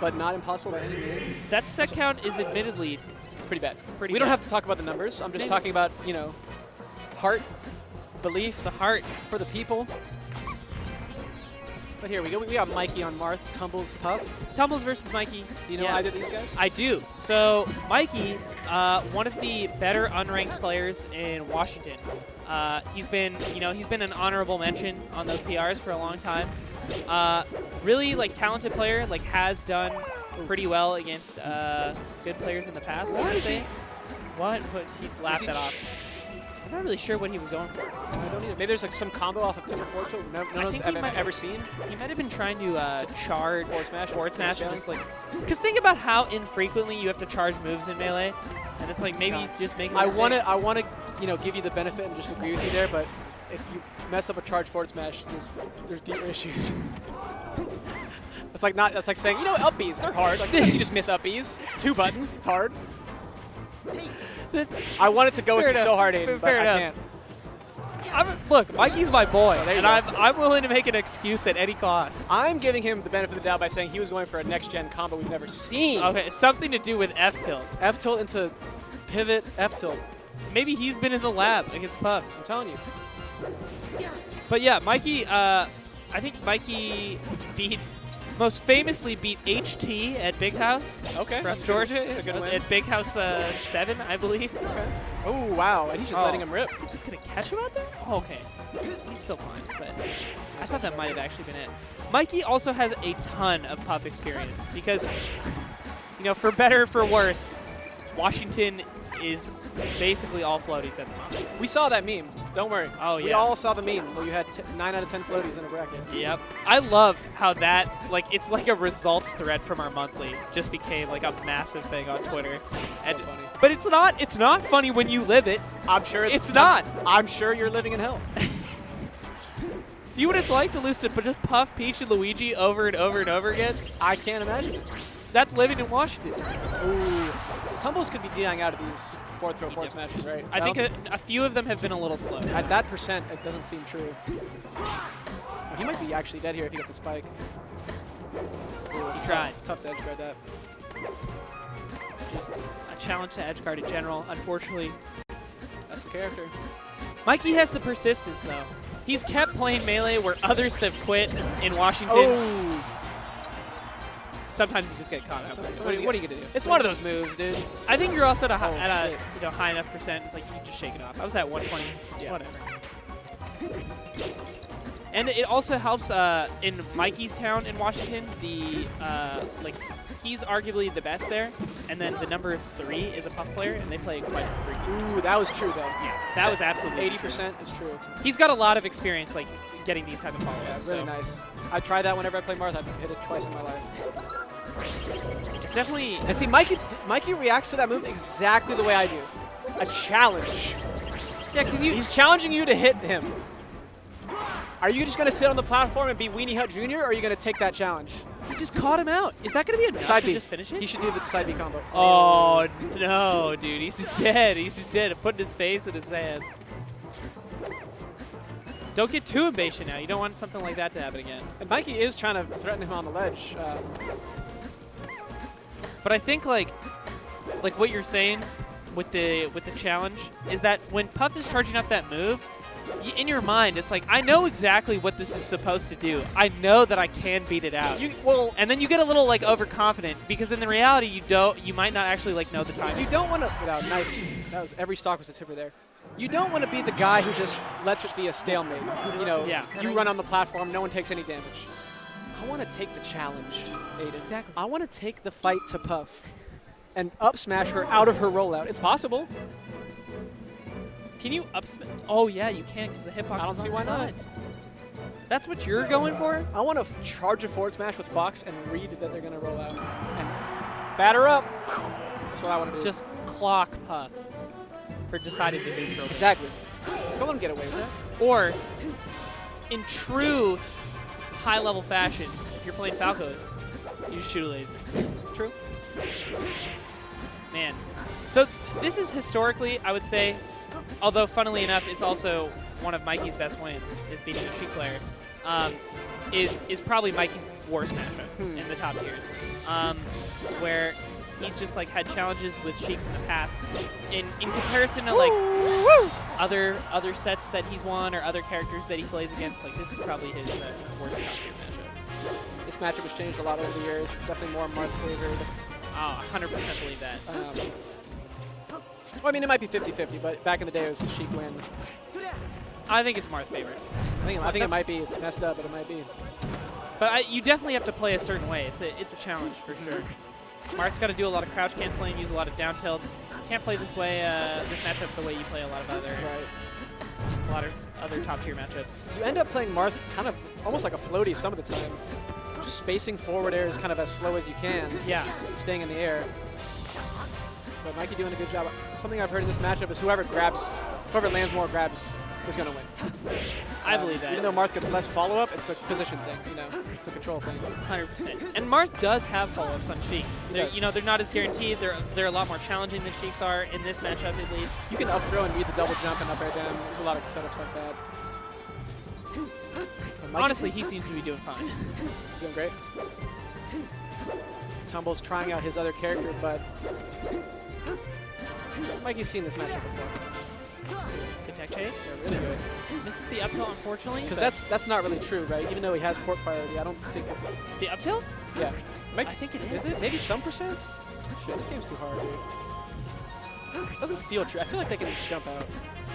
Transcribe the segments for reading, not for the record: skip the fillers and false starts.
but not impossible by any means. That set count is admittedly It's pretty bad. pretty We don't bad. have to talk about the numbers. I'm just talking about, you know, heart, belief, the heart. for the people. But here we go. We got Mikey on Marth, Tumbles, Puff. Tumbles versus Mikey. Do you know Yeah. either of these guys? I do. So Mikey, one of the better unranked players in Washington. He's been an honorable mention on those PRs for a long time. Really like talented player. Like has done pretty well against good players in the past. I would say. What? But he laughed that off. I'm not really sure what he was going for. I don't either. Maybe there's like some combo off of Timber Fortune none of us have ever seen. He might have been trying to charge forward smash, and Yeah. just like, because think about how infrequently you have to charge moves in Melee, and it's like maybe just make. I want to, you know, give you the benefit and just agree with you there, but if you mess up a charge forward smash, there's deeper issues. That's like saying, you know, up Bs, they're hard. Like you just miss up Bs. It's 2 buttons. It's hard. I wanted to go with you so hard, Aiden, but I can't. Look, Mikey's my boy, and I'm willing to make an excuse at any cost. I'm giving him the benefit of the doubt by saying he was going for a next-gen combo we've never seen. Okay, something to do with F-tilt. F-tilt into pivot F-tilt. Maybe he's been in the lab against Puff. I'm telling you. But yeah, Mikey, I think Mikey most famously beat HT at Big House. Okay, From Georgia. That's a good win. At Big House 7, I believe. Okay. Oh, wow. And he's just letting him rip. Is he just going to catch him out there? Oh, okay. He's still fine, but I thought that might have actually been it. Mikey also has a ton of Puff experience because, you know, for better or for worse, Washington is basically all floaties at the moment. We saw that meme. Don't worry. Oh, yeah. We all saw the meme where you had 9 out of 10 floaties in a bracket. Yep. I love how that, like, it's like a results thread from our monthly just became like a massive thing on Twitter. So funny. But it's not funny when you live it. I'm sure it's not. I'm sure you're living in hell. Do you know what it's like to lose to just Puff, Peach, and Luigi over and over and over again? I can't imagine. That's living in Washington. Ooh. Tumbles could be DIing out of these forward throw forward smashes, right? I think a few of them have been a little slow. At that percent, it doesn't seem true. Oh, he might be actually dead here if he gets a spike. Ooh, He tried. Tough to edge guard that. Just a challenge to edge guard in general, unfortunately. That's the character. Mikey has the persistence, though. He's kept playing Melee where others have quit in Washington. Oh! Sometimes you just get caught up. What are you going to do? It's one of those moves, dude. I think you're also at a shit. high enough percent. It's like you can just shake it off. I was at 120. Yeah. Whatever. And it also helps in Mikey's town in Washington. He's arguably the best there, and then the number 3 is a Puff player, and they play quite freaky. Ooh, that was true though. Yeah, that was absolutely 80% is true. He's got a lot of experience, like getting these type of follow-ups. Yeah, really nice. I try that whenever I play Marth. I've hit it twice in my life. It's definitely. And see, Mikey reacts to that move exactly the way I do. A challenge. Yeah, because he's challenging you to hit him. Are you just going to sit on the platform and be Weenie Hut Jr., or are you going to take that challenge? He just caught him out. Is that going to be enough side to B. just finish it? He should do the side B combo. Oh, no, dude. He's just dead. He's just dead. Putting his face in his hands. Don't get too impatient now. You don't want something like that to happen again. And Mikey is trying to threaten him on the ledge. But I think like what you're saying with the challenge is that when Puff is charging up that move, in your mind it's like, I know exactly what this is supposed to do. I know that I can beat it out. And then you get a little like overconfident because in the reality you might not actually like know the timing. You don't want to. Nice. That was every stock was a tipper there. You don't want to be the guy who just lets it be a stalemate. You know, you run on the platform, no one takes any damage. I want to take the challenge, Aiden. Exactly. I want to take the fight to Puff and up smash her out of her rollout. It's possible. Can you up smash? Oh yeah, you can because the hitbox I don't is see on why the side. not. That's what you're going for? I want to charge a forward smash with Fox and read that they're going to roll out. And batter up. That's what I want to do. Just clock Puff for deciding to neutral. Exactly. Don't let him get away with that. Or, in true high-level fashion, if you're playing Falco, you just shoot a laser. True. Man. So this is historically, I would say, although funnily enough, it's also one of Mikey's best wins, is beating a Sheik player. is probably Mikey's worst matchup in the top tiers, where he's just like had challenges with Sheiks in the past. In comparison to like other sets that he's won or other characters that he plays against, like this is probably his worst top tier matchup. This matchup has changed a lot over the years. It's definitely more Marth favored. Oh, 100% believe that. Well, I mean, it might be 50-50, but back in the day, it was Sheik win. I think it's Marth favorite. I think it might be. It's messed up, but it might be. But you definitely have to play a certain way. It's a challenge for sure. Marth's got to do a lot of crouch canceling, use a lot of down tilts. Can't play this way, this matchup the way you play a lot of other top tier matchups. You end up playing Marth kind of almost like a floaty some of the time. Just spacing forward air is kind of as slow as you can. Yeah. Staying in the air. But Mikey doing a good job. Something I've heard in this matchup is whoever lands more grabs is going to win. I believe that. Even though Marth gets less follow-up, it's a position thing, it's a control thing. 100%. And Marth does have follow-ups on Sheik. They're not as guaranteed. They're a lot more challenging than Sheiks are in this matchup at least. You can up throw and read the double jump and up air down. There's a lot of setups like that. Honestly, he seems to be doing fine. He's doing great. Tumbles trying out his other character, but Mikey's seen this matchup before. Good tech chase. Yeah, really good. Misses the up tilt, unfortunately. Because that's not really true, right? Even though he has port priority, I don't think it's... The up tilt? Yeah. I think it is. Is it? Maybe some percents? Shit, this game's too hard, dude. It doesn't feel true. I feel like they can jump out.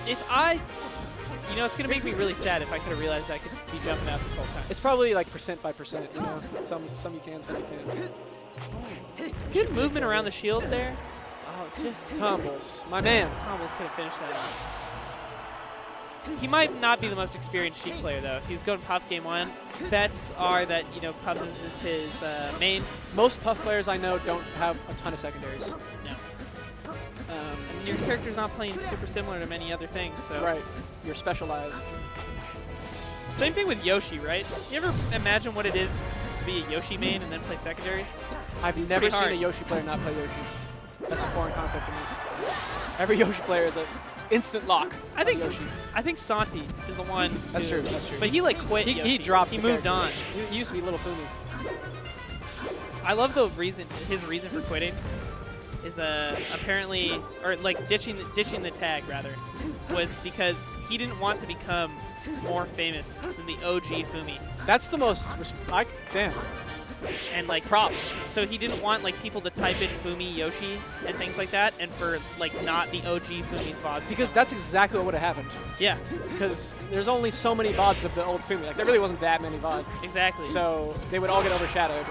It's going to make me really sad if I could have realized I could be jumping out this whole time. It's probably like percent by percent, Some you can, some you can't. Good movement around the shield there. Oh, just Tumbles. My man. Tumbles could have finished that off. He might not be the most experienced Sheik player, though. If he's going Puff game 1, bets are that, Puff is his main. Most Puff players I know don't have a ton of secondaries. No. And your character's not playing super similar to many other things, so. Right. You're specialized. Same thing with Yoshi, right? You ever imagine what it is to be a Yoshi main and then play secondaries? I've never seen a Yoshi player not play Yoshi. That's a foreign concept to me. Every Yoshi player is an instant lock. I think Yoshi. I think Santi is the one. That's true. But he quit. He dropped. He moved on. He used to be Little Fumi. I love his reason for quitting is apparently, or ditching the tag rather, was because he didn't want to become more famous than the OG Fumi. That's the most. Damn. And props. So he didn't want people to type in Fumi Yoshi and things like that, and for not the OG Fumi's VODs. Because that's exactly what would have happened. Yeah. Because there's only so many VODs of the old Fumi. There really wasn't that many VODs. Exactly. So they would all get overshadowed.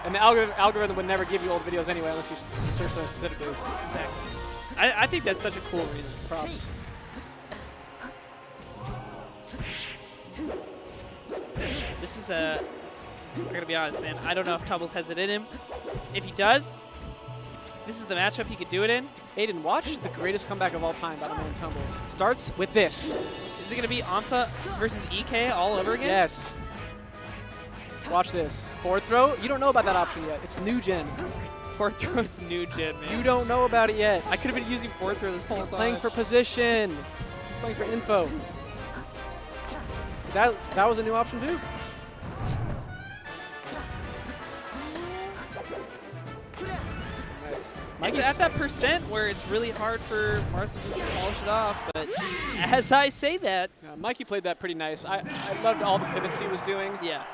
And the algorithm would never give you old videos anyway unless you search for them specifically. Exactly. I think that's such a cool reason. Props. This is I gotta be honest, man. I don't know if Tumbles has it in him. If he does, this is the matchup he could do it in. Aiden, watch the greatest comeback of all time by the man Tumbles. It starts with this. Is it gonna be Amsa versus EK all over again? Yes. Watch this. Forward throw? You don't know about that option yet. It's new gen. Forward throw's new gen, man. You don't know about it yet. I could have been using forward throw this whole time. He's playing for position. He's playing for info. So that was a new option too? Nice. It's at that percent where it's really hard for Marth to just polish it off, but as I say that... Mikey played that pretty nice. I loved all the pivots he was doing. Yeah.